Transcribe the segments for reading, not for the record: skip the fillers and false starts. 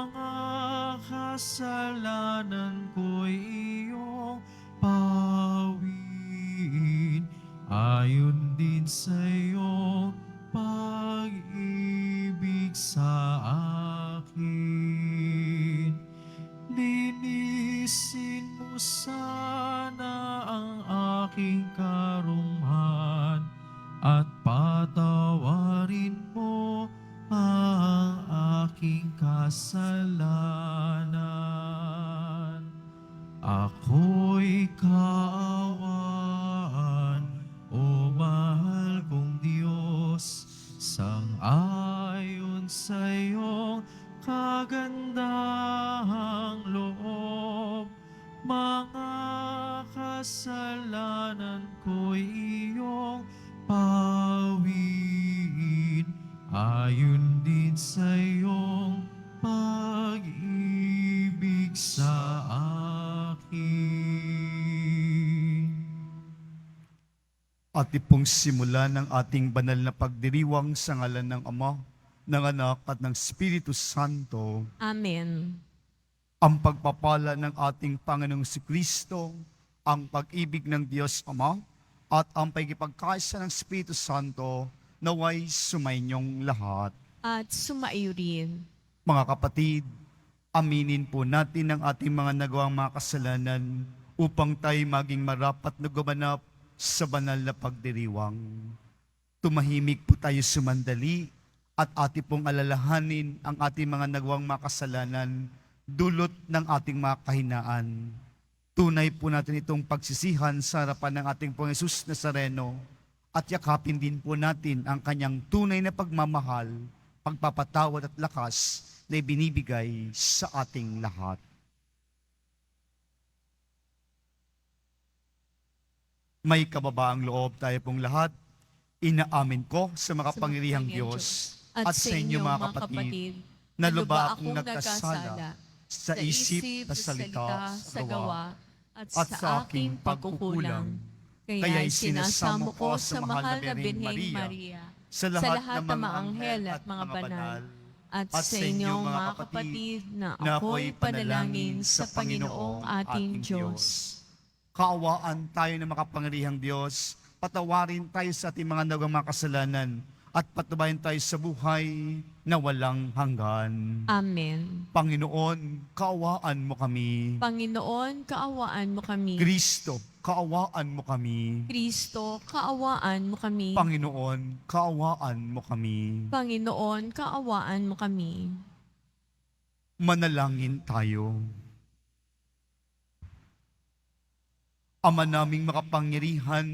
mga kasalanan ko'y iyong pawiin, ayon din sa iyong pag-ibig sa akin. Linisin mo sana ang aking karumhan at patawarin mo ang aking kasalanan. Ako'y kaawaan, o mahal kong Diyos, sang-ayon sa iyong kagandahang loob. Mga kasalanan ko'y iyong pawiin, ayon din sa iyong pag-ibig sa akin. At ipong simula ng ating banal na pagdiriwang sa ngalan ng Ama, ng Anak at ng Espiritu Santo, Amen. ang pagpapala ng ating Panginoong Kristo, ang pag-ibig ng Diyos Ama, at ang pagkipagkaisa ng Espiritu Santo naway sumainyong lahat. At sumaiyo rin. Mga kapatid, aminin po natin ang ating mga nagawang mga kasalanan upang tayo maging marapat na gumanap sa banal na pagdiriwang. Tumahimik po tayo sumandali at ating pong alalahanin ang ating mga nagawang mga kasalanan dulot ng ating mga kahinaan. Tunay po natin itong pagsisihan sa harapan ng ating Pong Jesus Nazareno at yakapin din po natin ang kanyang tunay na pagmamahal, pagpapatawad at lakas na ibinibigay sa ating lahat. May kababaang loob tayo pong lahat. Inaamin ko sa makapangyarihang Diyos at sa inyo mga kapatid, na lubha akong nagkasala sa isip, sa salita, sa gawa, at sa aking pagkukulang. Kaya'y sinasamo ko sa mahal na Birheng Maria, sa lahat ng mga anghel at mga banal, at sa inyong mga kapatid na ako'y panalangin sa Panginoong ating Diyos. Kaawaan tayo ng makapangyarihang Diyos, patawarin tayo sa ating mga nagawang mga kasalanan, at patubayan tayo sa buhay na walang hanggan. Amen. Panginoon, kaawaan mo kami. Panginoon, kaawaan mo kami. Kristo, kaawaan mo kami. Kristo, kaawaan mo kami. Panginoon, kaawaan mo kami. Panginoon, kaawaan mo kami. Manalangin tayo. Ama naming makapangyarihan,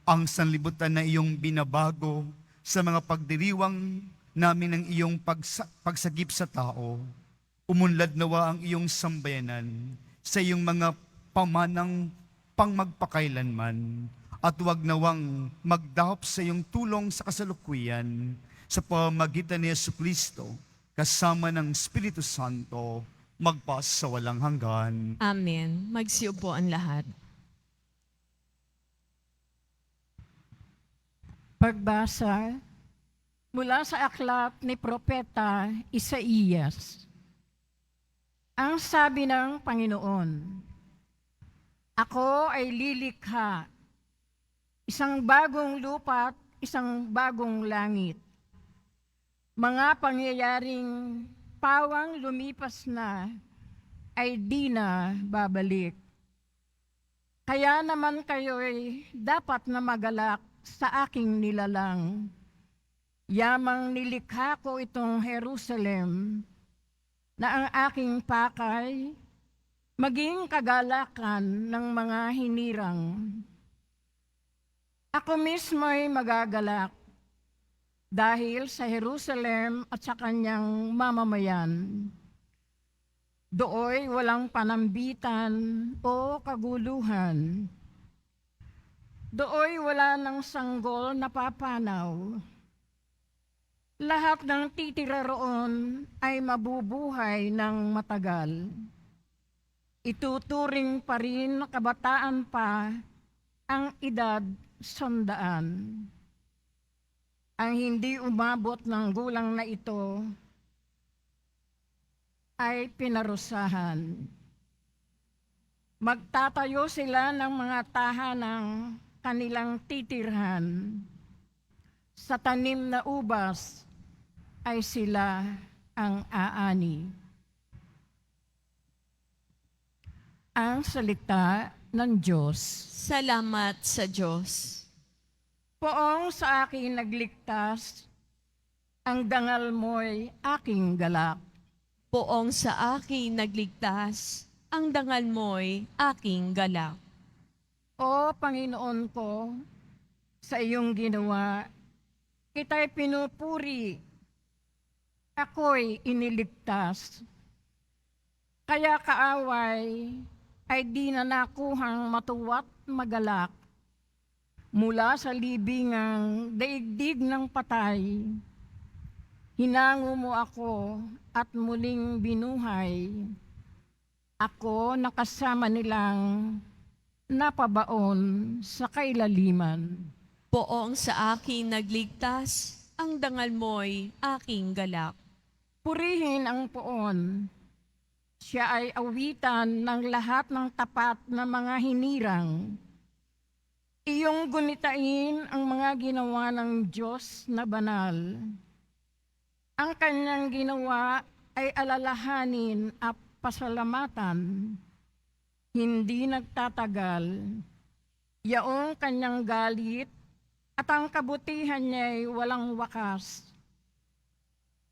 ang sanlibutan na iyong binabago sa mga pagdiriwang namin ng iyong pagsagip sa tao. Umunlad nawa ang iyong sambayanan sa iyong mga pamanang pangmagpakailanman, at huwag nawang magdahop sa iyong tulong sa kasalukuyan sa pamamagitan ni Jesucristo kasama ng Espiritu Santo magpas sa walang hanggan. Amen. Magsiupo ang lahat. Pagbasa mula sa aklat ni Propeta Isaías. Ang sabi ng Panginoon, ako ay lilikha, isang bagong lupa at isang bagong langit. Mga pangyayaring pawang lumipas na ay di na babalik. Kaya naman kayo'y dapat na magalak sa aking nilalang. Yamang nilikha ko itong Jerusalem, na ang aking pakay maging kagalakan ng mga hinirang. Ako mismo'y magagalak dahil sa Jerusalem at sa kanyang mamamayan. Dooy walang panambitan o kaguluhan. Dooy wala ng sanggol na papanaw. Lahat ng titira roon ay mabubuhay ng matagal. Ituturing pa rin na kabataan pa ang edad 100. Ang hindi umabot ng gulang na ito ay pinarusahan. Magtatayo sila ng mga tahanang kanilang titirhan. Sa tanim na ubas ay sila ang aani. Ang salita ng Diyos. Salamat sa Diyos. Poong sa akin nagligtas, ang dangal mo'y aking galak. Poong sa akin nagligtas, ang dangal mo'y aking galak. O Panginoon ko, sa iyong ginawa, kita'y pinupuri, ako'y iniligtas. Kaya kaaway ay di na nakuhang matuwa't magalak. Mula sa libingang daigdig ng patay, hinango mo ako at muling binuhay. Ako nakasama nilang napabaon sa kailaliman. Poong sa akin nagligtas, ang dangal mo'y aking galak. Purihin ang poon. Siya ay awitan ng lahat ng tapat na mga hinirang. Iyong gunitain ang mga ginawa ng Diyos na banal. Ang kanyang ginawa ay alalahanin at pasalamatan. Hindi nagtatagal. Yaong kanyang galit at ang kabutihan niya'y walang wakas.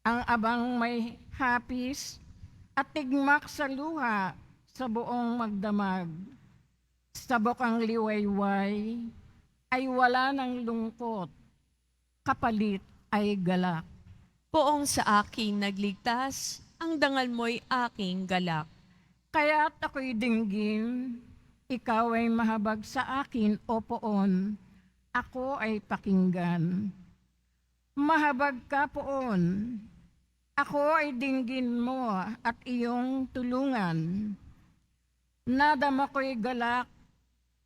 Ang abang may hapis at tigmak sa luha sa buong magdamag. Sa bokang liwayway ay wala ng lungkot, kapalit ay galak. Poong sa akin nagligtas, ang dangal mo'y aking galak. Kaya't ako'y dinggin, ikaw ay mahabag sa akin, o poon, ako ay pakinggan. Mahabag ka, poon, ako ay dinggin mo at iyong tulungan. Nadama ko'y galak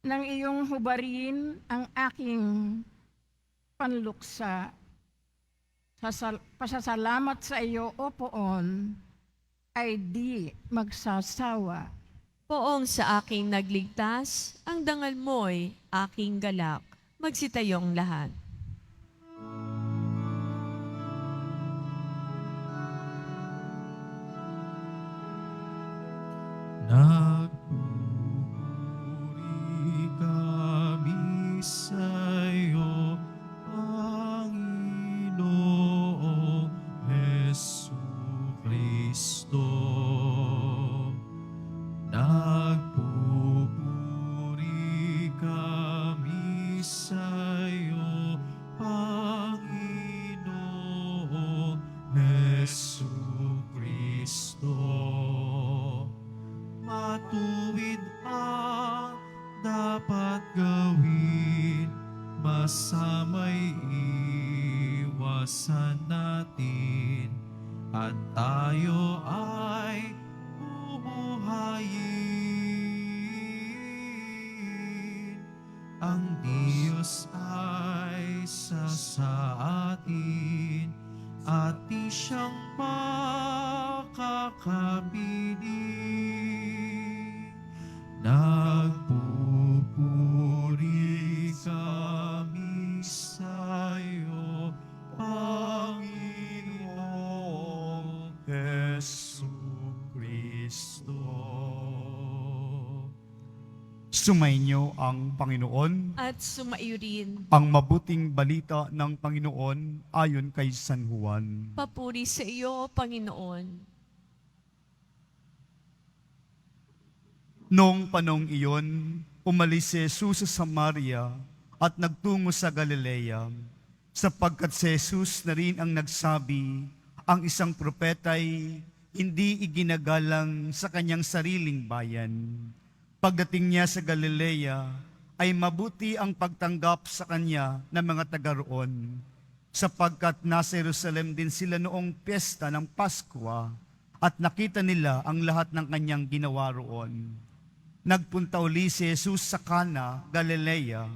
ng iyong hubarin ang aking panluksa. Pasasalamat sa iyo, o poon, ay di magsasawa. Poong sa aking nagligtas, ang dangal mo'y aking galak. Magsitayong lahat. Nagpupuri kami sa'yo, Panginoong Jesucristo. Nagpupuri kami sa'yo, Panginoong Jesucristo. Matuwid ang dapat gawin, masama'y iwasan natin, at tayo ay bubuhayin. Ang Diyos ay sa atin, at di siyang makakapiling. Nagpupuri kami sa'yo, Panginoong Jesucristo. Sumainyo ang Panginoon. At sumaiyo rin. Ang mabuting balita ng Panginoon ayon kay San Juan. Papuri sa iyo, Panginoon. Noong panong iyon, umalis si Jesus sa Samaria at nagtungo sa Galilea, sapagkat si Jesus na rin ang nagsabi, ang isang propeta'y hindi iginagalang sa kanyang sariling bayan. Pagdating niya sa Galilea, ay mabuti ang pagtanggap sa kanya ng mga taga roon, sapagkat nasa Jerusalem din sila noong piyesta ng Paskwa at nakita nila ang lahat ng kanyang ginawa roon. Nagpunta uli si Jesus sa Cana, Galilea.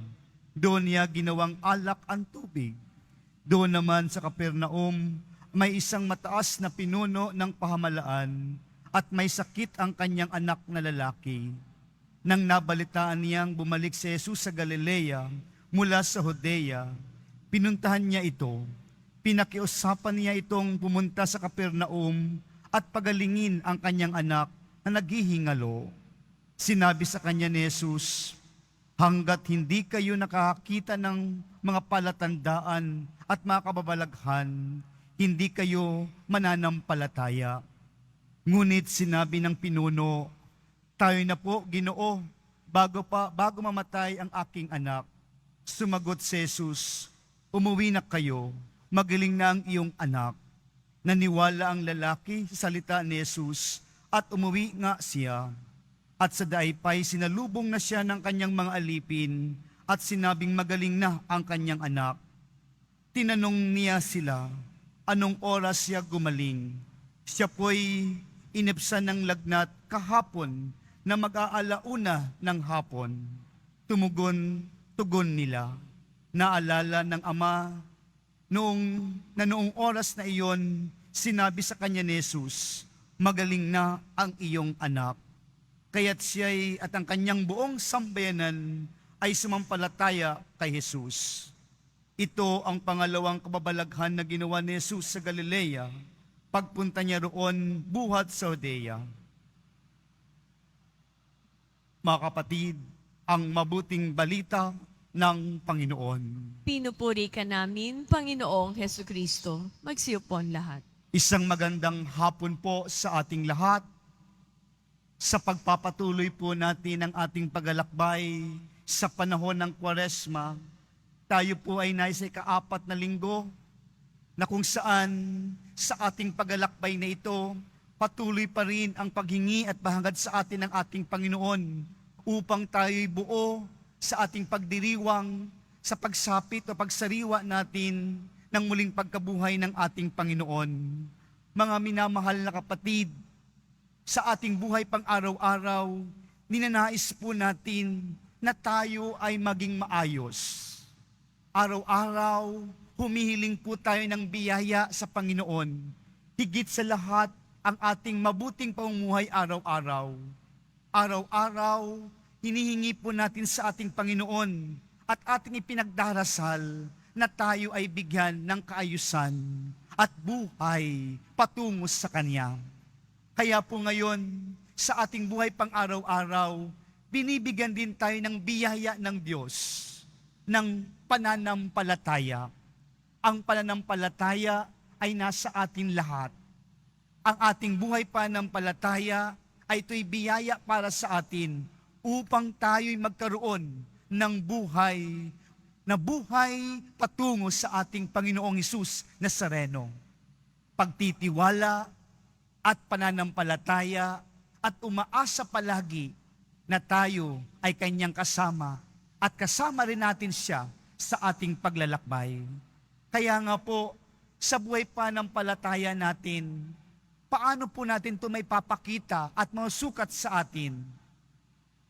Doon niya ginawang alak ang tubig. Doon naman sa Capernaum, may isang mataas na pinuno ng pahamalaan at may sakit ang kanyang anak na lalaki. Nang nabalitaan niyang bumalik si Jesus sa Galilea mula sa Judea, pinuntahan niya ito. Pinakiusapan niya itong pumunta sa Capernaum at pagalingin ang kanyang anak na naghihingalo. Sinabi sa kanya ni Jesus, hanggat hindi kayo nakakita ng mga palatandaan at mga kababalaghan, hindi kayo mananampalataya. Ngunit sinabi ng pinuno, tayo na po, Ginoo, bago mamatay ang aking anak. Sumagot si Jesus, umuwi na kayo, magaling na ang iyong anak. Naniwala ang lalaki sa salita ni Jesus at umuwi nga siya. At sa daaypay sinalubong na siya ng kanyang mga alipin at sinabing magaling na ang kanyang anak. Tinanong niya sila, anong oras siya gumaling? Siya po'y inipsan ng lagnat kahapon na mag-aalauna ng hapon. Tugon nila. Naalala ng ama noong oras na iyon, sinabi sa kanya ni Jesus, magaling na ang iyong anak. Kaya't siya'y at ang kanyang buong sambayanan ay sumampalataya kay Jesus. Ito ang pangalawang kababalaghan na ginawa ni Jesus sa Galilea, pagpunta niya roon buhat sa Judea. Mga kapatid, ang mabuting balita ng Panginoon. Pinupuri ka namin, Panginoong Hesukristo. Magsiyupon lahat. Isang magandang hapon po sa ating lahat. Sa pagpapatuloy po natin ang ating paglalakbay sa panahon ng Kwaresma, tayo po ay nasa ika-4 na linggo na kung saan sa ating paglalakbay na ito, patuloy pa rin ang paghingi at bahangad sa atin ng ating Panginoon upang tayo'y buo sa ating pagdiriwang, sa pagsapit o pagsariwa natin ng muling pagkabuhay ng ating Panginoon. Mga minamahal na kapatid, sa ating buhay pang araw-araw, ninanais po natin na tayo ay maging maayos. Araw-araw, humihiling po tayo ng biyaya sa Panginoon. Higit sa lahat, ang ating mabuting pamumuhay araw-araw. Araw-araw, hinihingi po natin sa ating Panginoon at ating ipinagdarasal na tayo ay bigyan ng kaayusan at buhay patungo sa Kanya. Kaya po ngayon, sa ating buhay pang araw-araw, binibigyan din tayo ng biyaya ng Diyos, ng pananampalataya. Ang pananampalataya ay nasa atin lahat. Ang ating buhay pananampalataya ay ito'y biyaya para sa atin upang tayo'y magkaroon ng buhay na buhay patungo sa ating Panginoong Hesus Nazareno. Pagtitiwala at pananampalataya at umaasa palagi na tayo ay Kanyang kasama at kasama rin natin siya sa ating paglalakbay. Kaya nga po, sa buhay pananampalataya natin, paano po natin ito may papakita at masukat sa atin?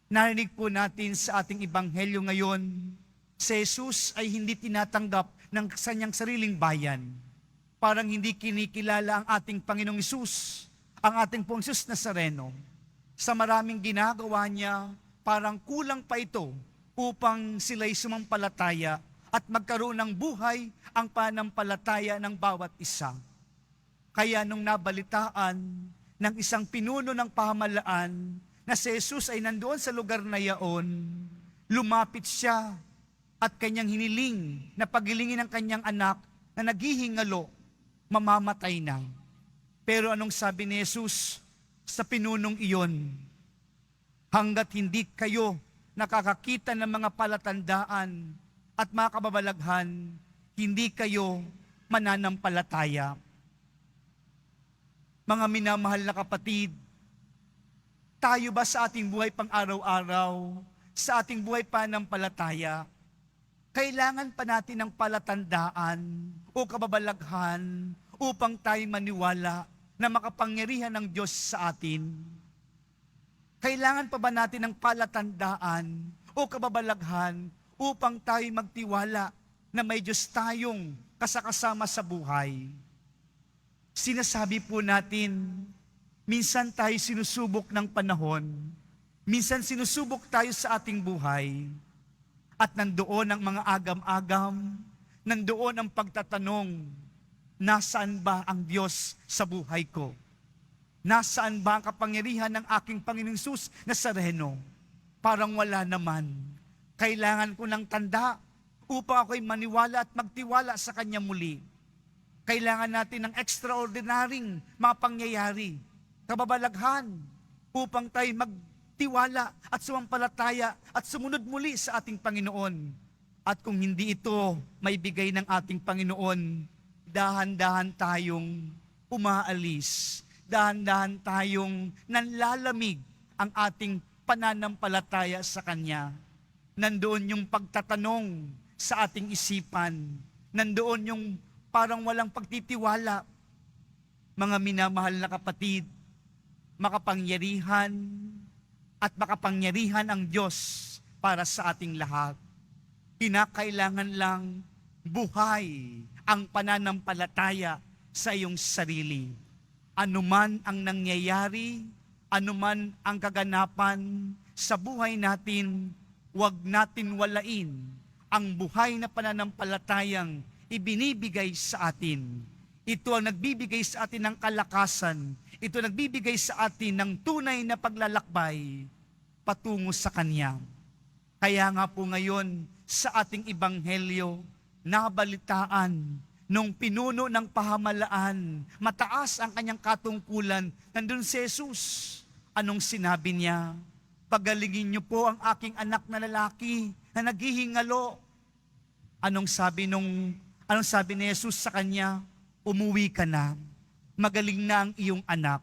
Narinig po natin sa ating ebanghelyo ngayon, si Jesus ay hindi tinatanggap ng kanyang sariling bayan. Parang hindi kinikilala ang ating Panginoong Hesus, ang ating pong Hesus Nazareno. Sa maraming ginagawa niya, parang kulang pa ito upang sila'y sumampalataya at magkaroon ng buhay ang panampalataya ng bawat isa. Kaya nung nabalitaan ng isang pinuno ng pamahalaan na si Jesus ay nandoon sa lugar na yaon, lumapit siya at kanyang hiniling na pagilingin ng kanyang anak na naghihingalo, mamamatay na. Pero anong sabi ni Jesus sa pinunong iyon? Hanggat hindi kayo nakakakita ng mga palatandaan at mga kababalaghan, hindi kayo mananampalataya. Mga minamahal na kapatid, tayo ba sa ating buhay pang araw-araw, sa ating buhay pananampalataya, kailangan pa natin ng palatandaan o kababalaghan upang tayo maniwala na makapangyarihan ng Diyos sa atin? Kailangan pa ba natin ng palatandaan o kababalaghan upang tayo magtiwala na may Diyos tayong kasakasama sa buhay? Sinasabi po natin minsan tayo sinusubok ng panahon, minsan sinusubok tayo sa ating buhay, at nandoon ang mga agam-agam, nandoon ang pagtatanong, nasaan ba ang Diyos sa buhay ko? Nasaan ba ang kapangyarihan ng aking Panginoong Hesus Nazareno? Parang wala naman. Kailangan ko ng tanda upang ako'y maniwala at magtiwala sa Kanya muli. Kailangan natin ng extraordinaryong mga pangyayari, kababalaghan, upang tayo magtiwala at sumampalataya at sumunod muli sa ating Panginoon. At kung hindi ito may bigay ng ating Panginoon, dahan-dahan tayong umaalis, dahan-dahan tayong nanlalamig ang ating pananampalataya sa Kanya. Nandoon yung pagtatanong sa ating isipan. Nandoon yung parang walang pagtitiwala. Mga minamahal na kapatid, makapangyarihan at makapangyarihan ang Diyos para sa ating lahat. Kinakailangan lang buhay ang pananampalataya sa iyong sarili. Anuman ang nangyayari, anuman ang kaganapan sa buhay natin, huwag natin walain ang buhay na pananampalatayang ibinibigay sa atin. Ito ang nagbibigay sa atin ng kalakasan. Ito ang nagbibigay sa atin ng tunay na paglalakbay patungo sa Kanya. Kaya nga po ngayon sa ating ebanghelyo, nabalitaan nung pinuno ng pahamalaan, mataas ang kanyang katungkulan, nandun si Jesus. Anong sinabi niya? Pagalingin niyo po ang aking anak na lalaki na naghihingalo. Anong sabi ni Jesus sa kanya? Umuwi ka na. Magaling na ang iyong anak.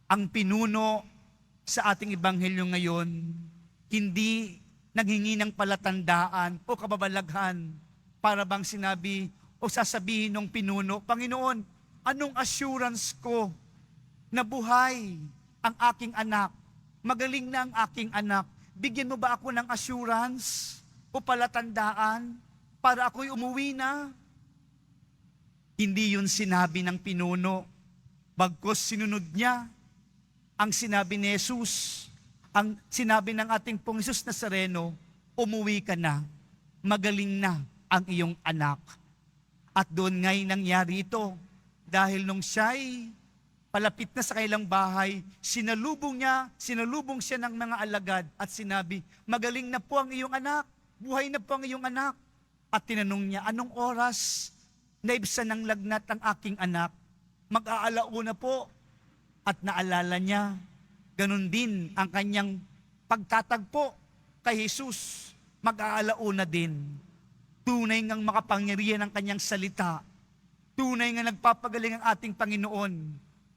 Ang pinuno sa ating ebanghelyo ngayon, hindi naghingi ng palatandaan o kababalaghan para bang sinabi o sasabihin ng pinuno, Panginoon, anong assurance ko na buhay ang aking anak? Magaling na ang aking anak. Bigyan mo ba ako ng assurance o palatandaan para ako'y umuwi na? Hindi yun sinabi ng pinuno. Bagkus sinunod niya ang sinabi ni Jesus, ang sinabi ng ating Pong Hesus Nazareno, umuwi ka na, magaling na ang iyong anak. At doon nga'y nangyari ito, dahil nung siya'y palapit na sa kailang bahay, sinalubong siya ng mga alagad at sinabi, magaling na po ang iyong anak, buhay na po ang iyong anak. At tinanong niya, anong oras naibsan ng lagnat ang aking anak? Mag-aalauna po. At naalala niya, ganun din ang kanyang pagtatagpo kay Jesus, mag-aalauna din. Tunay ngang makapangyarihan ang kanyang salita. Tunay nga nagpapagaling ang ating Panginoon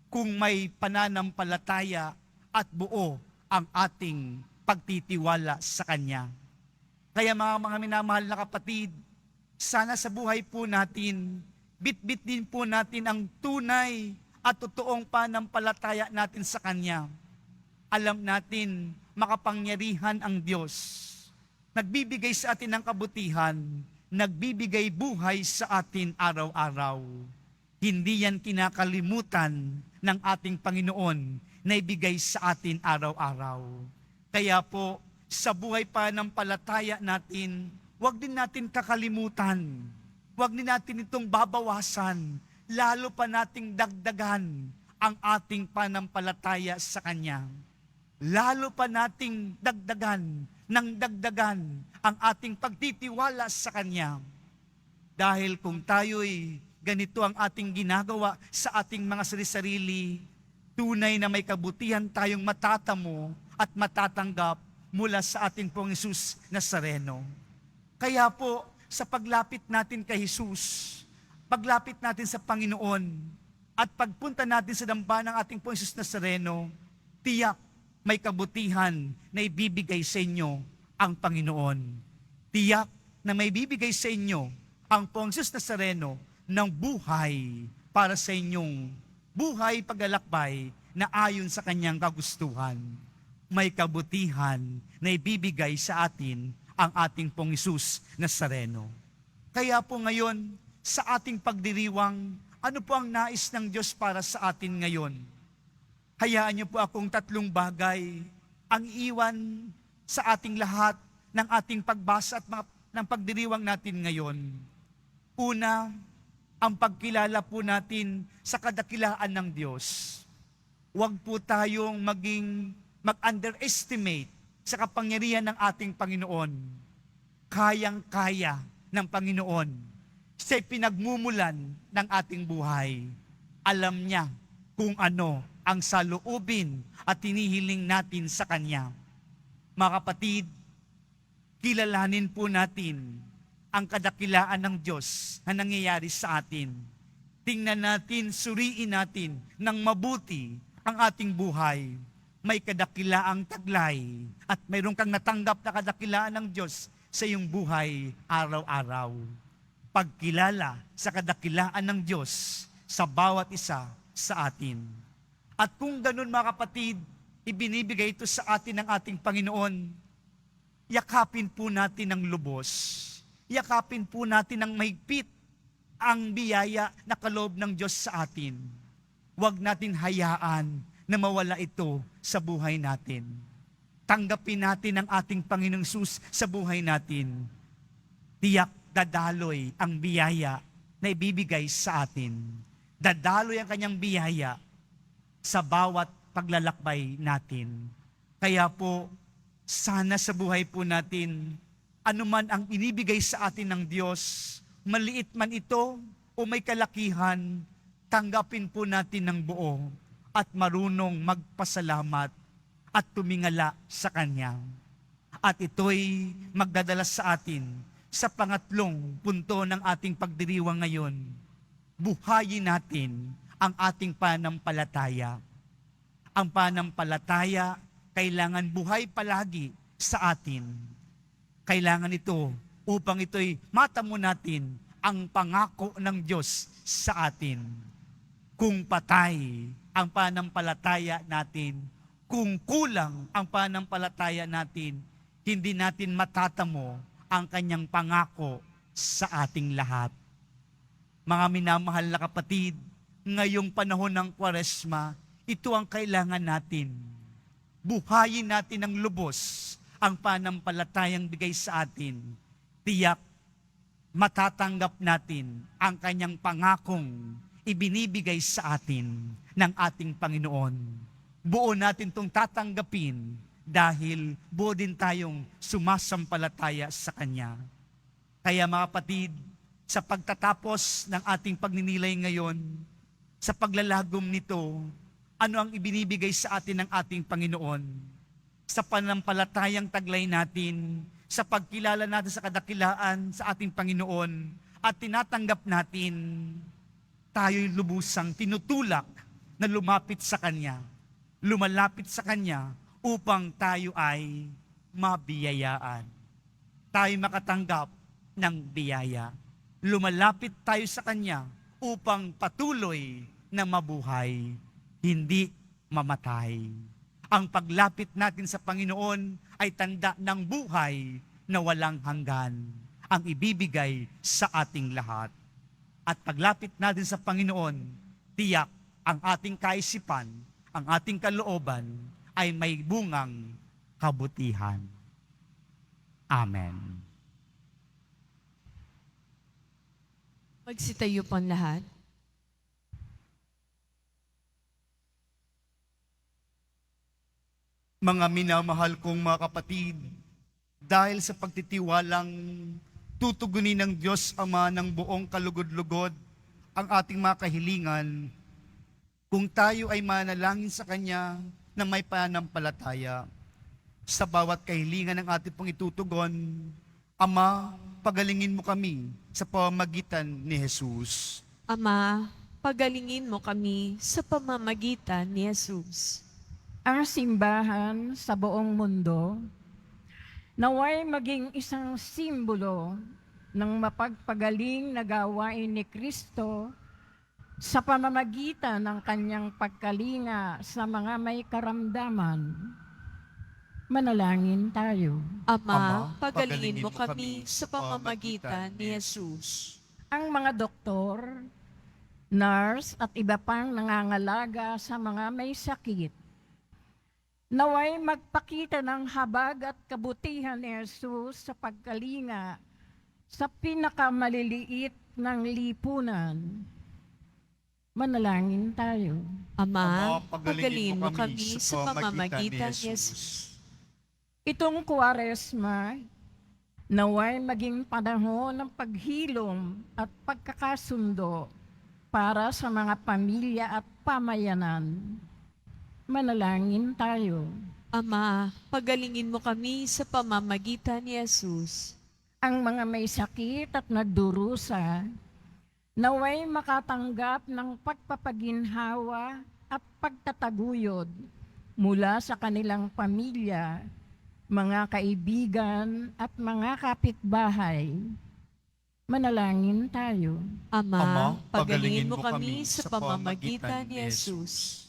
kung may pananampalataya at buo ang ating pagtitiwala sa Kanya. Kaya mga minamahal na kapatid, sana sa buhay po natin, bit-bit din po natin ang tunay at totoong pananampalataya natin sa Kanya. Alam natin, makapangyarihan ang Diyos. Nagbibigay sa atin ng kabutihan, nagbibigay buhay sa atin araw-araw. Hindi yan kinakalimutan ng ating Panginoon na ibigay sa atin araw-araw. Kaya po, sa buhay pa ng palataya natin, huwag din natin kakalimutan. Huwag din natin itong babawasan. Lalo pa nating dagdagan ang ating panampalataya sa Kanya. Lalo pa nating dagdagan ang ating pagtitiwala sa Kanya. Dahil kung tayo'y ganito ang ating ginagawa sa ating mga sarili-sarili, tunay na may kabutihan tayong matatamo at matatanggap mula sa ating Pong Hesus Nazareno. Kaya po, sa paglapit natin kay Jesus, paglapit natin sa Panginoon, at pagpunta natin sa damba ng ating Pong Hesus Nazareno, tiyak may kabutihan na ibibigay sa inyo ang Panginoon. Tiyak na may bibigay sa inyo ang Pong Hesus Nazareno ng buhay para sa inyong buhay paglalakbay na ayon sa Kanyang kagustuhan. May kabutihan na ibibigay sa atin ang ating Pong Hesus Nazareno. Kaya po ngayon, sa ating pagdiriwang, ano po ang nais ng Diyos para sa atin ngayon? Hayaan niyo po akong 3 bagay ang iwan sa ating lahat ng ating pagbasa at ng pagdiriwang natin ngayon. Una, ang pagkilala po natin sa kadakilaan ng Diyos. Huwag po tayong mag-underestimate sa kapangyarihan ng ating Panginoon. Kayang-kaya ng Panginoon. Siya'y pinagmumulan ng ating buhay. Alam niya kung ano ang saloobin at hinihiling natin sa Kanya. Mga kapatid, kilalanin po natin ang kadakilaan ng Diyos na nangyayari sa atin. Tingnan natin, suriin natin ng mabuti ang ating buhay. May kadakilaang taglay at mayroon kang natanggap na kadakilaan ng Diyos sa iyong buhay araw-araw. Pagkilala sa kadakilaan ng Diyos sa bawat isa sa atin. At kung ganun mga kapatid, ibinibigay ito sa atin ng ating Panginoon, yakapin po natin ng lubos. Yakapin po natin ng mahigpit ang biyaya na kaloob ng Diyos sa atin. Huwag natin hayaan na mawala ito sa buhay natin. Tanggapin natin ang ating Panginoong Sus sa buhay natin. Tiyak dadaloy ang biyaya na ibibigay sa atin. Dadaloy ang kanyang biyaya sa bawat paglalakbay natin. Kaya po, sana sa buhay po natin, anuman ang inibigay sa atin ng Diyos, maliit man ito o may kalakihan, tanggapin po natin ng buo at marunong magpasalamat at tumingala sa Kanya. At ito'y magdadala sa atin sa pangatlong punto ng ating pagdiriwang ngayon. Buhayin natin ang ating pananampalataya. Ang pananampalataya kailangan buhay palagi sa atin. Kailangan ito upang ito'y matamo natin ang pangako ng Diyos sa atin. Kung patay ang pananampalataya natin, kung kulang ang pananampalataya natin, hindi natin matatamo ang kanyang pangako sa ating lahat. Mga minamahal na kapatid, ngayong panahon ng Kwaresma, ito ang kailangan natin. Buhayin natin ng lubos ang pananampalatayang bigay sa atin. Tiyak, matatanggap natin ang kanyang pangakong ibinibigay sa atin ng ating Panginoon. Buo natin itong tatanggapin dahil buo din tayong sumasampalataya sa Kanya. Kaya mga kapatid, sa pagtatapos ng ating pagninilay ngayon, sa paglalagom nito, ano ang ibinibigay sa atin ng ating Panginoon? Sa pananampalatayang taglay natin, sa pagkilala natin sa kadakilaan sa ating Panginoon, at tinatanggap natin, tayo'y lubusang tinutulak na lumapit sa Kanya, lumalapit sa Kanya upang tayo ay mabiyayaan. Tayo makatanggap ng biyaya. Lumalapit tayo sa Kanya upang patuloy na mabuhay, hindi mamatay. Ang paglapit natin sa Panginoon ay tanda ng buhay na walang hanggan ang ibibigay sa ating lahat. At paglapit natin sa Panginoon, tiyak ang ating kaisipan, ang ating kalooban ay may bungang kabutihan. Amen. Magsitayo po ang lahat. Mga minamahal kong mga kapatid, dahil sa pagtitiwalang tutugunin ng Diyos Ama ng buong kalugod-lugod ang ating mga kahilingan, kung tayo ay manalangin sa Kanya na may pananampalataya, sa bawat kahilingan ng ating pong itutugon, Ama, pagalingin mo kami sa pamamagitan ni Jesus. Ama, pagalingin mo kami sa pamamagitan ni Jesus. Ang simbahan sa buong mundo naway maging isang simbolo ng mapagpagaling na gawain ni Kristo sa pamamagitan ng kanyang pagkalinga sa mga may karamdaman. Manalangin tayo. Ama, pagalingin mo kami sa pamamagitan ni Jesus. Ang mga doktor nurse at iba pang nangangalaga sa mga may sakit. Naway magpakita ng habag at kabutihan ni Jesus sa pagkalinga sa pinakamaliliit ng lipunan. Manalangin tayo. Ama, pagalingin mo kami sa pamamagitan ni Jesus. Itong Kwaresma, naway maging panahon ng paghilom at pagkakasundo para sa mga pamilya at pamayanan. Manalangin tayo. Ama, pagalingin mo kami sa pamamagitan ni Jesus. Ang mga may sakit at nagdurusa, naway makatanggap ng pagpapaginhawa at pagtataguyod mula sa kanilang pamilya, mga kaibigan at mga kapitbahay. Manalangin tayo. Ama, pagalingin mo kami sa pamamagitan ni Jesus.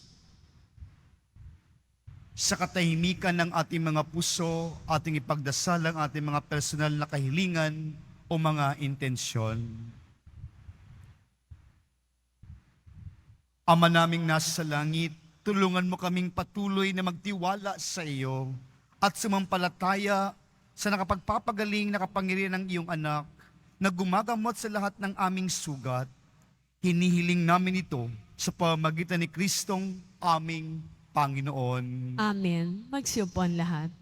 Sa katahimikan ng ating mga puso, ating ipagdasal ang ating mga personal na kahilingan o mga intensyon. Ama naming nasa langit, tulungan mo kaming patuloy na magtiwala sa iyo at sumampalataya sa nakapagpapagaling na kapangyarihan ng iyong anak na gumagamot sa lahat ng aming sugat. Hinihiling namin ito sa pamamagitan ni Kristong aming Panginoon. Amen. Magsiupo ang lahat.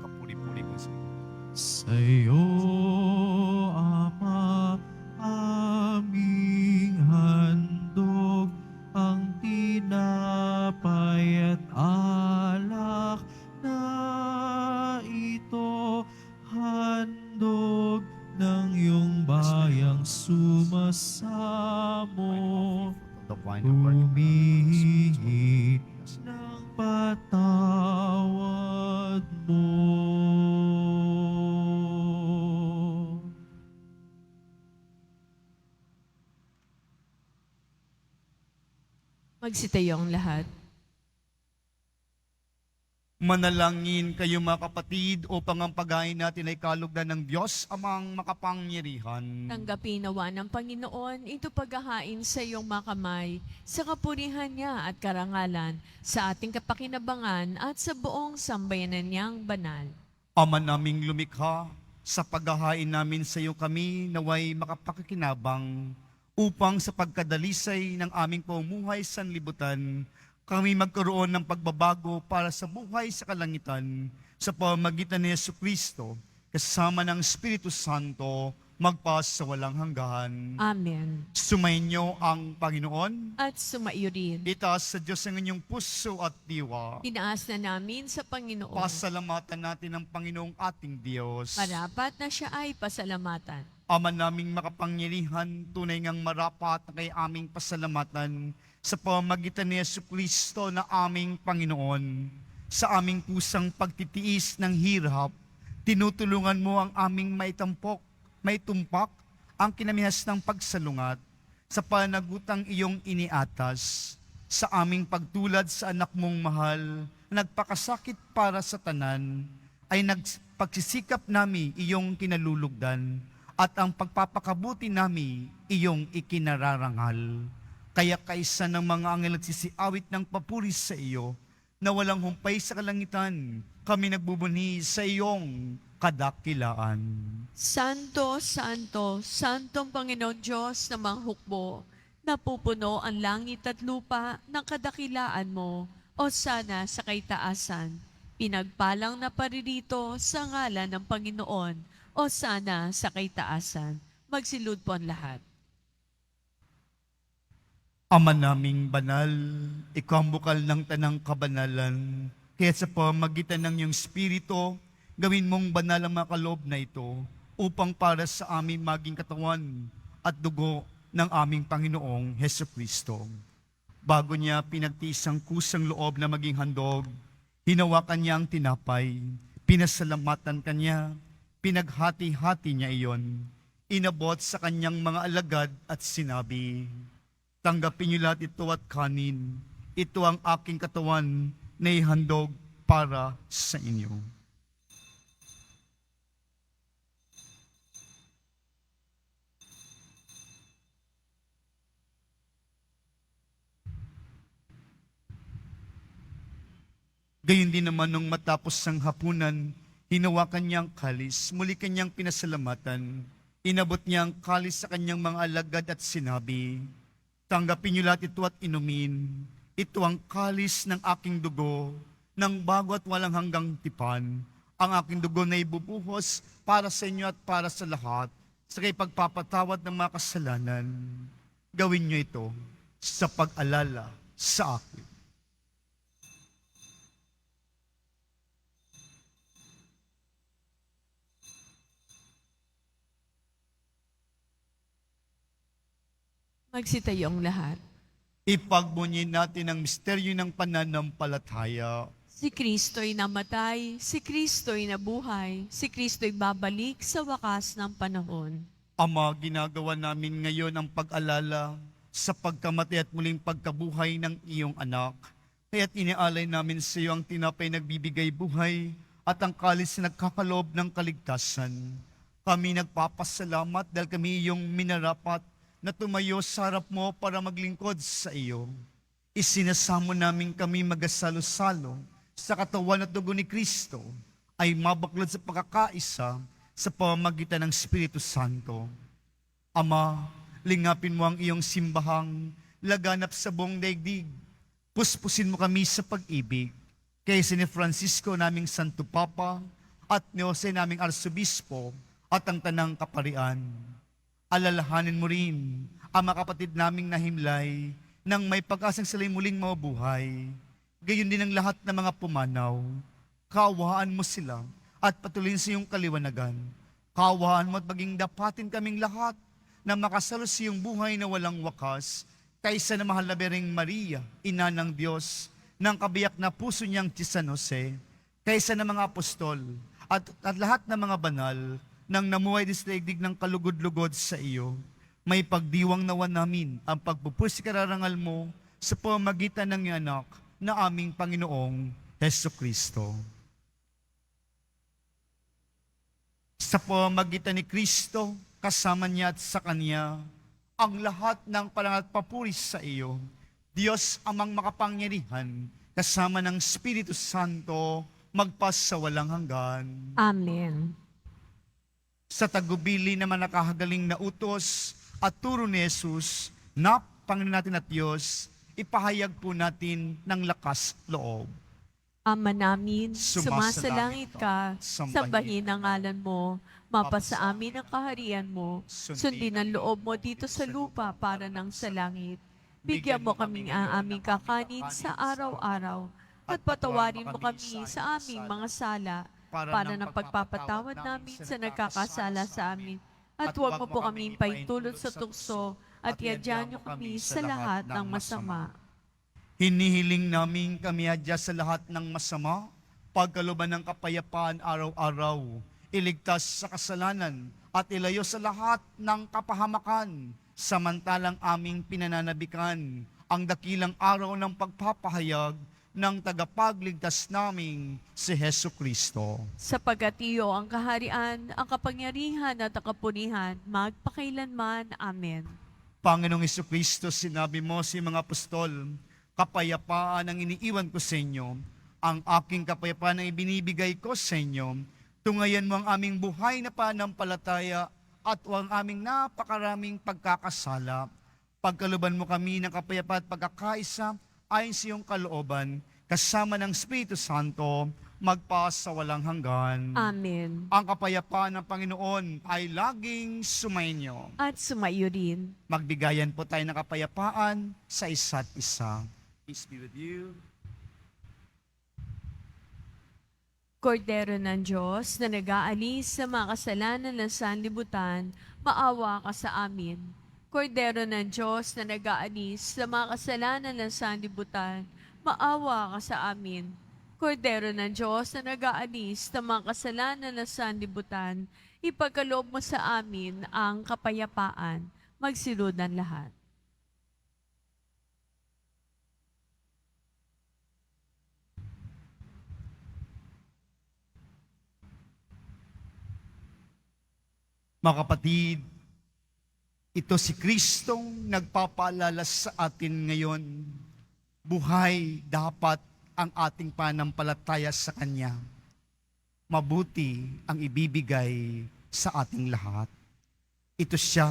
Kapuri-puri ko sa Sa iyo, Ama, aming handog ang tinapay at alak na ito, handog ng iyong bayang sumasamo, the wine of our humihingi ng patawad mo. Magsitayo ang lahat. Manalangin kayo mga kapatid upang ang paghain natin ay kalugdan ng Diyos amang makapangyarihan. Tanggapin nawa ng Panginoon ito paghahain sa iyong makamay, sa kapurihan niya at karangalan, sa ating kapakinabangan at sa buong sambayanan niyang banal. Ama naming lumikha, sa paghahain namin sa iyo kami naway makapakikinabang upang sa pagkadalisay ng aming pamumuhay sa sanlibutan, kami magkaroon ng pagbabago para sa buhay sa kalangitan sa pamamagitan ni Jesucristo, kasama ng Espiritu Santo, magpas sa walang hanggan. Amen. Sumainyo ang Panginoon. At sumaiyo rin. Itaas sa Diyos ang inyong puso at diwa. Tinaas na namin sa Panginoon. Pasalamatan natin ang Panginoong ating Diyos. Marapat na siya ay pasalamatan. Ama naming makapangyarihan, tunay ngang marapat na kay aming pasalamatan sa pamamagitan ni Jesucristo na aming Panginoon. Sa aming pusang pagtitiis ng hirap, tinutulungan mo ang aming maitumpak ang kinamihas ng pagsalungat sa panagutang iyong iniatas, sa aming pagtulad sa anak mong mahal, nagpakasakit para sa tanan, ay nagpagsisikap nami iyong kinalulugdan, at ang pagpapakabuti nami iyong ikinararangal. Kaya kaisa ng mga anghel nagsisiawit ng papuri sa iyo, na walang humpay sa kalangitan, kami nagbubunyi sa iyong kadakilaan. Santo, Santo, Santong Panginoon Diyos na manghukbo, napupuno ang langit at lupa ng kadakilaan mo, o sana sa kaitaasan. Pinagpalang na paririto sa ngalan ng Panginoon, o sana sa kaitaasan. Magsilud po ang lahat. Ama naming banal, ikaw ang bukal ng tanang kabanalan, kaya sa pamagitan ng iyong Espiritu, gawin mong banal ang mga kaloob na ito, upang para sa amin maging katawan at dugo ng aming Panginoong Hesukristo. Bago niya pinagtiis ang kusang loob na maging handog, hinawakan niya ang tinapay, pinasalamatan kanya, pinaghati-hati niya iyon, inabot sa kanyang mga alagad at sinabi, Tanggapin niyo lahat ito at kanin. Ito ang aking katawan na ihandog para sa inyo. Gayon din naman nung matapos ang hapunan, hinawakan niya ang kalis, muli kanyang pinasalamatan. Inabot niya ang kalis sa kanyang mga alagad at sinabi, tanggapin niyo lahat ito at inumin. Ito ang kalis ng aking dugo, ng bago at walang hanggang tipan. Ang aking dugo na ibubuhos para sa inyo at para sa lahat, sa kay pagpapatawad ng mga kasalanan. Gawin niyo ito sa pag-alala sa akin. Magsitayong lahat. Ipagbunyin natin ang misteryo ng pananampalataya. Si Kristo'y namatay, si Kristo'y nabuhay, si Kristo'y babalik sa wakas ng panahon. Ama, ginagawa namin ngayon ang pag-alala sa pagkamatay at muling pagkabuhay ng iyong anak. Kaya't inialay namin sa iyo ang tinapay nagbibigay buhay at ang kalis na nagkakaloob ng kaligtasan. Kami nagpapasalamat dahil kami iyong minarapat na tumayo sa harap mo para maglingkod sa iyo. Isinasamo namin kami magasalo-salo sa katawan at dugo ni Kristo ay mabaklod sa pagkakaisa sa pamamagitan ng Espiritu Santo. Ama, lingapin mo ang iyong simbahang laganap sa buong daigdig. Puspusin mo kami sa pag-ibig. Kaysa ni Francisco naming Santo Papa at ni Jose naming Arsobispo at ang Tanang Kaparian. Alalahanin mo rin ang mga kapatid naming nahimlay nang may pag-asang sila'y muling mabuhay. Gayon din ang lahat ng mga pumanaw. Kaawaan mo sila at patuloyin sa iyong kaliwanagan. Kaawaan mo at maging dapatin kaming lahat na makasalo sa iyong buhay na walang wakas kaysa na mahal na Birheng Maria, Ina ng Diyos, ng kabiyak na puso niyang si San Jose, kaysa na mga apostol at lahat ng mga banal nang namuhay din sa daigdig ng kalugod-lugod sa iyo. May pagdiwang nawa namin ang pagpupursi kararangal mo sa pamamagitan ng iyong anak na aming Panginoong Hesukristo. Sa pamamagitan ni Kristo, kasama niya at sa Kanya, ang lahat ng parangal at papuri sa iyo, Diyos amang makapangyarihan, kasama ng Espiritu Santo, magpasawalang hanggan. Amen. Sa tagubili naman nakahagaling na utos at turo ni Jesus na Panginoon natin at Diyos, ipahayag po natin ng lakas loob. Ama namin, Sumasalangit sumasalangit ka, sambahin ang ngalan mo, mapasa amin ang kaharian mo, sundin ang loob mo dito sa lupa para ng sa langit. Bigyan mo kaming ang aming kakanin sa araw-araw, at patawarin mo kami sa aming mga sala, para ng pagpapatawad namin sa nagkakasala sa amin. At huwag mo po kaming paitulot sa tukso, at iadyan niyo kami sa lahat ng masama. Hinihiling namin kami adya sa lahat ng masama, pagkaluban ng kapayapaan araw-araw, iligtas sa kasalanan, at ilayo sa lahat ng kapahamakan, samantalang aming pinananabikan ang dakilang araw ng pagpapahayag ng tagapagligtas naming si Hesukristo. Sapagkat iyo ang kaharian, ang kapangyarihan at ang kapunihan, magpakailanman. Amen. Panginoong Hesukristo, sinabi mo sa mga apostol, kapayapaan ang iniiwan ko sa inyo, ang aking kapayapaan ang ibinibigay ko sa inyo. Tungayan mo ang aming buhay na pananampalataya at ang aming napakaraming pagkakasala. Pagkaluban mo kami ng kapayapaan at pagkakaisa, ayon sa iyong kalooban, kasama ng Espiritu Santo, magpasawalang hanggan. Amen. Ang kapayapaan ng Panginoon ay laging sumainyo. At sumayo rin. Magbigayan po tayo ng kapayapaan sa isa't isa. Peace be with you. Kordero ng Diyos na nag-aalis sa mga kasalanan ng sanlibutan, maawa ka sa amin. Kordero ng Diyos na nag-aalis sa mga kasalanan ng sanlibutan, maawa ka sa amin. Kordero ng Diyos na nag-aalis sa mga kasalanan ng sanlibutan, ipagkaloob mo sa amin ang kapayapaan. Magsiludan lahat. Mga kapatid, ito si Kristong nagpapaalala sa atin ngayon. Buhay dapat ang ating panampalataya sa Kanya. Mabuti ang ibibigay sa ating lahat. Ito siya,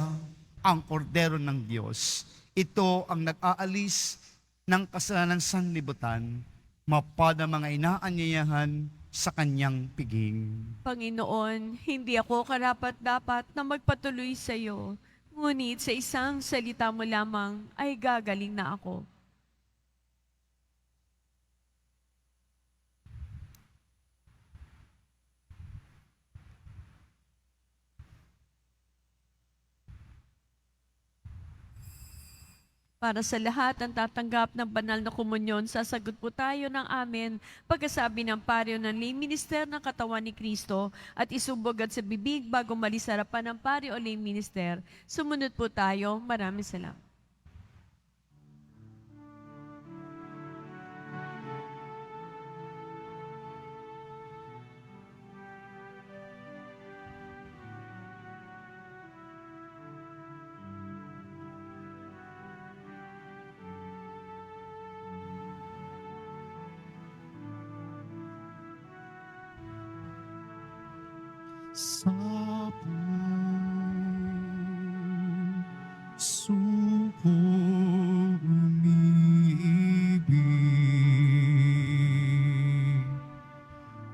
ang kordero ng Diyos. Ito ang nag-aalis ng kasalanan sa sanlibutan, mapad ang mga inaanyayahan sa Kanyang piging. Panginoon, hindi ako karapat-dapat na magpatuloy sa iyo, ngunit sa isang salita mo lamang ay gagaling na ako. Para sa lahat ang tatanggap ng banal na komunyon, sasagot po tayo ng amen pagkasabi ng paryo ng lay minister ng katawan ni Kristo at isubog at sa bibig bago malis sa harapan ng paryo o lay minister. Sumunod po tayo. Maraming salamat. Sa puso ko umiibig,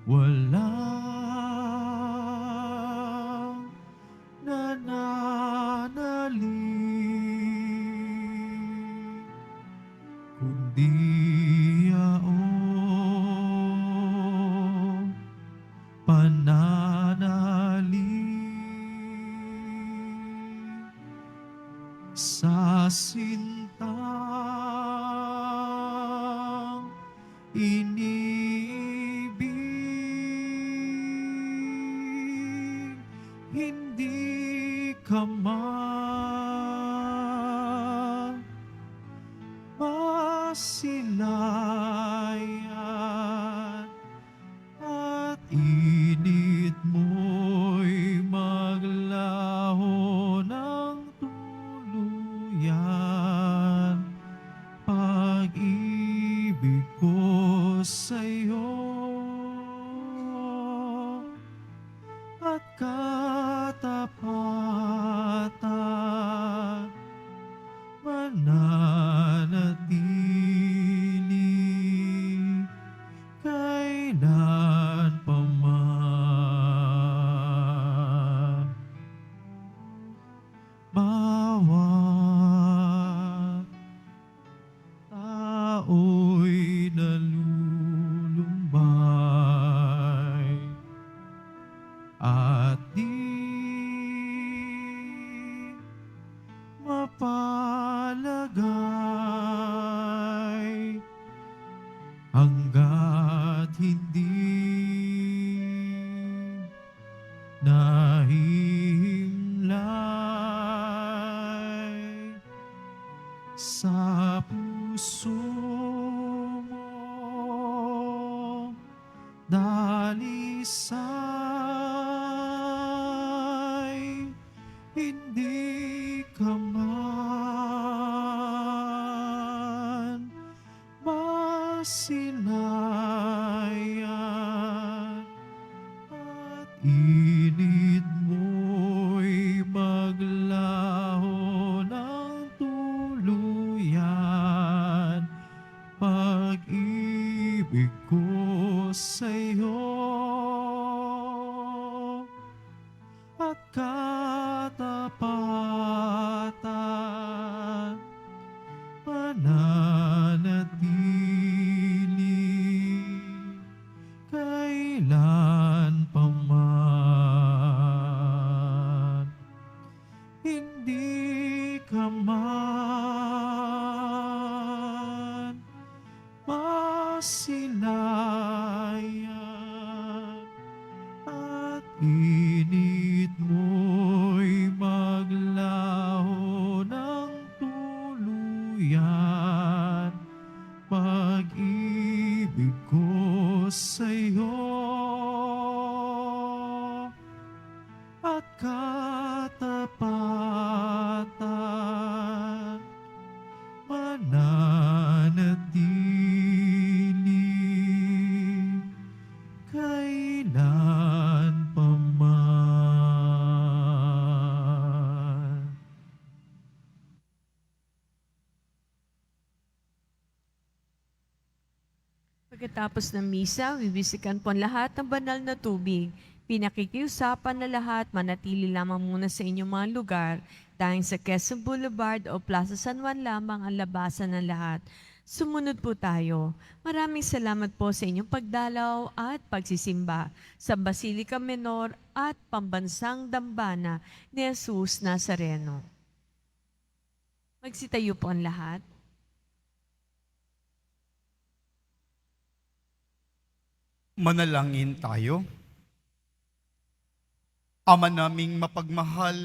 walang nananalig, kundi yaong pananalig sa sintang inibig, hindi ka masilayan at init mo'y maglaho ng tuluyan. Pag-ibig ko sa'yo at katapatan mananatili kailan pa man. Bawat tao'y nalulumbay at di mapalagay hanggat hindi nahimlay sa puso mo dalisay, hindi ka man masilayan at init mo'y maglaho ng tuluyan. Pag-ibig ko sa'yo at katapatan mananatili kailan pa man. Hindi ka man masilayan at init mo'y maglaho ng tuluyan. Pag-ibig ko sa'yo at Pagkatapos ng misa, bibisikan po ang lahat ng banal na tubig. Pinakikiusapan na lahat, manatili lamang muna sa inyong mga lugar dahil sa Quezon Boulevard o Plaza San Juan lamang ang labasan ng lahat. Sumunod po tayo. Maraming salamat po sa inyong pagdalaw at pagsisimba sa Basilica Menor at Pambansang Dambana ni Jesus Nazareno. Magsitayo po ang lahat. Manalangin tayo. Ama naming mapagmahal,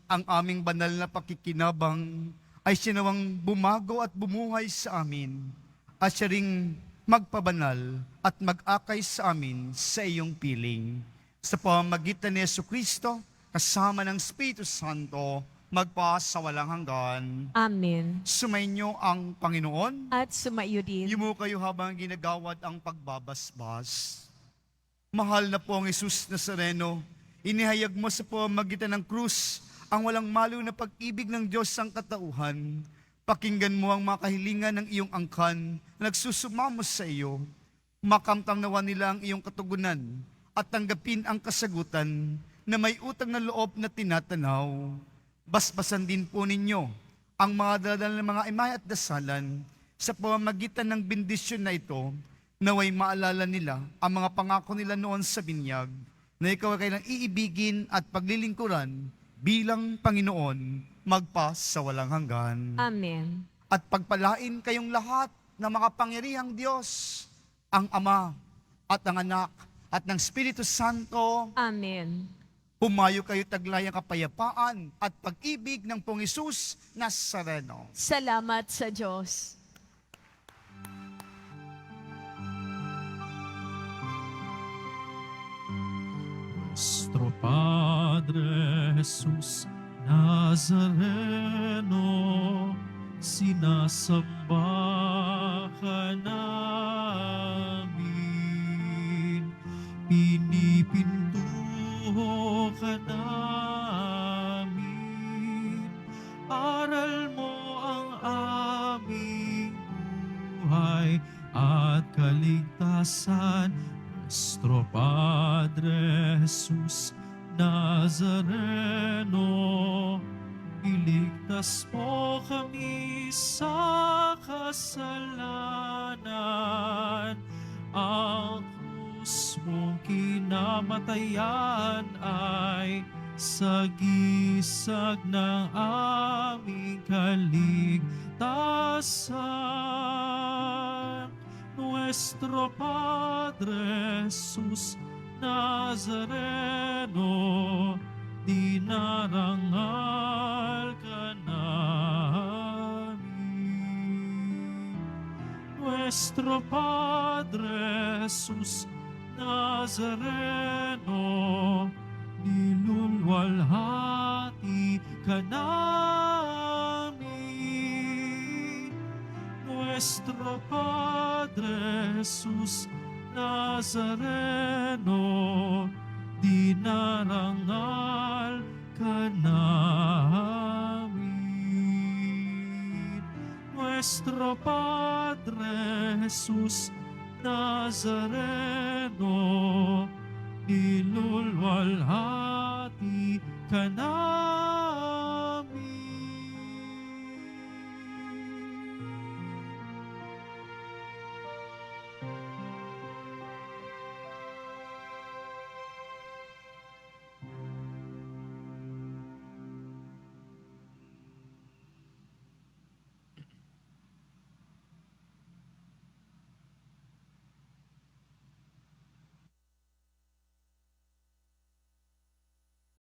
ang aming banal na pakikinabang ay sinawang bumago at bumuhay sa amin at siya ring magpabanal at mag-akay sa amin sa iyong piling. Sa pamamagitan ni Jesucristo, kasama ng Espiritu Santo, magpa sa walang hanggan. Amen. Sumainyo ang Panginoon. At sumaiyo din. Yumo kayo habang ginagawad ang pagbabasbas. Mahal na po ang Jesus Nazareno, inihayag mo sa pamamagitan ng krus ang walang malo na pag-ibig ng Diyos ang katauhan. Pakinggan mo ang mga kahilingan ng iyong angkan na nagsusumamo sa iyo. Makamtam nawa nila ang iyong katugunan at tanggapin ang kasagutan na may utang na loob na tinatanaw. Basbasan din po ninyo ang mga daladal ng mga imay at dasalan sa pamamagitan ng bendisyon na ito, naway maalala nila ang mga pangako nila noon sa binyag, na ikaw ay kailang iibigin at paglilingkuran bilang Panginoon magpa sa walang hanggan. Amen. At pagpalain kayong lahat ng mga pangyarihang Diyos, ang Ama at ang Anak at ng Espiritu Santo. Amen. Pumayo kayo taglay ang kapayapaan at pag-ibig ng Pong Jesus Nazareno. Salamat sa Diyos. Nuestro Padre Jesus Nazareno, sinasamba ka namin, pinipintuho ka namin, aral mo ang aming buhay at kaligtasan. Nuestro Padre Jesus Nazareno, iligtas mo kami sa kasalanan. Ang krus mong kinamatayan ay sagisag ng aming kaligtasan. Nuestro Padre Jesus Nazareno, dinarangal ka namin. Nuestro Padre Jesus Nazareno, nilulwalhati ka namin. Nuestro Padre Jesus Nazareno, dinarangal ka namin. Nuestro Padre Jesus Nazareno, nilulwalhati ka namin.